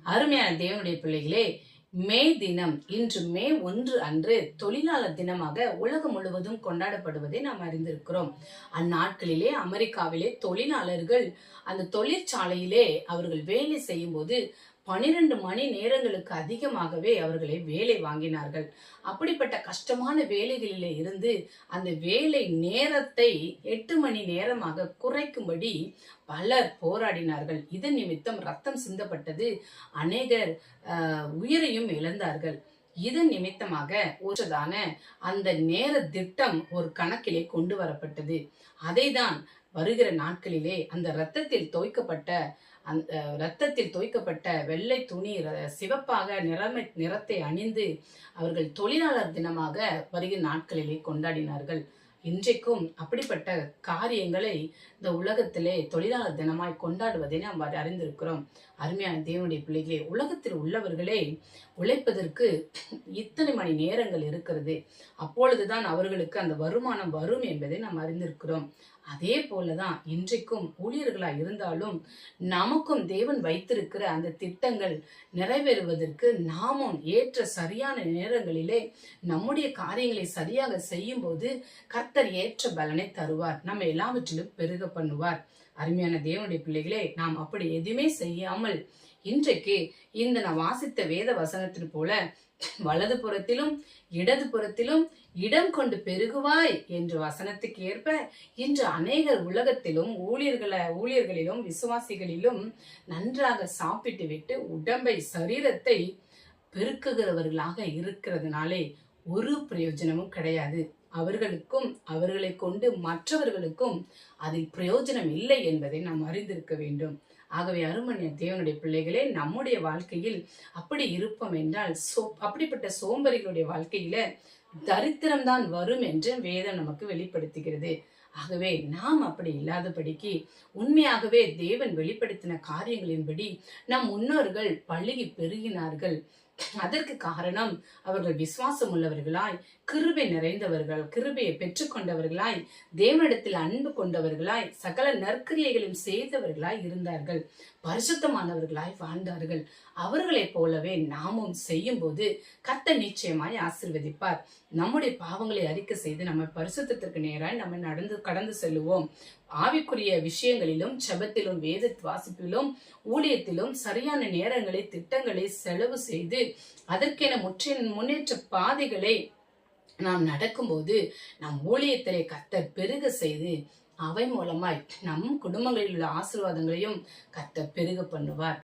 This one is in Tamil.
அருமையான தேவனுடைய பிள்ளைகளே, மே தினம் இன்று மே 1 அன்று தொழிலாளர் தினமாக உலகம் முழுவதும் கொண்டாடப்படுவதை நாம் அறிந்திருக்கிறோம். அந்நாட்களிலே அமெரிக்காவிலே தொழிலாளர்கள் அந்த தொழிற்சாலையிலே அவர்கள் வேலை செய்யும் போது 12 மணி நேரங்களுக்கு அதிகமாகவே அவர்களை வேலை வாங்கினார்கள். அப்படிப்பட்ட கஷ்டமான வேலைகளிலே இருந்து அந்த வேலை நேரத்தை 8 மணி நேரமாக குறைக்கும்படி பலர் போராடினார்கள். இதன் நிமித்தம் ரத்தம் சிந்தப்பட்டது. அநேகர் உயிரையும் இழந்தார்கள். இதன் நிமித்தமாக ஒன்றுதான அந்த நேர திட்டம் ஒரு கணக்கிலே கொண்டு வரப்பட்டது. அதைதான் வருகிற நாட்களிலே அந்த ரத்தத்தில் தோய்க்கப்பட்ட வெள்ளை துணி சிவப்பாக நிறத்தை அணிந்து அவர்கள் தொழிலாளர் தினமாக வருகிற நாட்களிலே கொண்டாடினார்கள். இன்றைக்கும் அப்படிப்பட்ட காரியங்களை இந்த உலகத்திலே தொழிலாளர் தினமாய் கொண்டாடுவதை நாம் அறிந்திருக்கிறோம். அருமையான தேவனுடைய பிள்ளைகளே, உலகத்தில் உள்ளவர்களே உழைப்பதற்கு இத்தனை மணி நேரங்கள் இருக்கிறது. அப்பொழுதுதான் அவர்களுக்கு அந்த வருமானம் வரும் என்பதை நாம் அறிந்திருக்கிறோம். அதே போலதான் இன்றைக்கும் ஊழியர்களாய் இருந்தாலும் நமக்கும் தேவன் வைத்திருக்கிற அந்த திட்டங்கள் நிறைவேறுவதற்கு நாமும் ஏற்ற சரியான நேரங்களிலே நம்முடைய காரியங்களை சரியாக செய்யும் போது கர்த்தர் ஏற்ற பலனை தருவார். நம்ம எல்லாவற்றிலும் பெருக பண்ணுவார். அருமையான தேவனுடைய பிள்ளைகளே, நாம் அப்படி எதுவுமே செய்யாமல் இன்றைக்கு இந்த நான் வாசித்த வேத வசனத்தின் போல வலது புறத்திலும் இடது புறத்திலும் இடம் கொண்டு பெருகுவாய் என்ற வசனத்துக்கு ஏற்ப இன்று அநேகர் உலகத்திலும் ஊழியர்களிலும் விசுவாசிகளிலும் நன்றாக சாப்பிட்டு விட்டு உடம்பை சரீரத்தை பெருக்குகிறவர்களாக இருக்கிறதுனாலே ஒரு பிரயோஜனமும் கிடையாது. அவர்களுக்கும் அவர்களை கொண்டு மற்றவர்களுக்கும் அதில் பிரயோஜனம் இல்லை என்பதை நாம் அறிந்திருக்க வேண்டும். ஆகவே அருமையான தேவனுடைய பிள்ளைகளே, நம்முடைய வாழ்க்கையில் அப்படி இருப்போம் என்றால் அப்படிப்பட்ட சோம்பரிகளுடைய வாழ்க்கையில தரித்திரம்தான் வரும் என்று வேதம் நமக்கு வெளிப்படுத்துகிறது. ஆகவே நாம் அப்படி இல்லாதபடிக்கு உண்மையாகவே தேவன் வெளிப்படுத்தின காரியங்களின்படி நம் முன்னோர்கள் பழுகி பெருகினார்கள். அதற்கு காரணம் அவர்கள் விசுவாசம் உள்ளவர்களாய், கிருபை நிறைந்தவர்கள், கிருபையை பெற்றுக்கொண்டவர்களாய், தேவனிடத்தில் அன்பு கொண்டவர்களாய், சகல நற்கிரியைகளையும் செய்தவர்களாய் இருந்தார்கள். பரிசுத்தமானவர்களாய் வாழ்ந்தார்கள். அவர்களைப் போலவே நாமும் செய்யும் போது கர்த்தர் நிச்சயமாய் ஆசீர்வதிப்பார். நம்முடைய பாவங்களை அறிக்கை செய்து நம்ம பரிசுத்தத்திற்கு நேராய் நம்ம கடந்து செல்லுவோம். ஆவிக்குரிய விஷயங்களிலும் ஜெபத்திலும் வேத வாசிப்பிலும் ஊழியத்திலும் சரியான நேரங்களை திட்டங்களை செலவு செய்து அதற்கென முன்னேற்ற பாதைகளை நாம் நடக்கும்போது நம் ஊழியத்திலே கர்த்தர் பெருக செய்து அவை மூலமாய் நம் குடும்பங்களில் உள்ள ஆசீர்வாதங்களையும் கர்த்தர் பெருக பண்ணுவார்.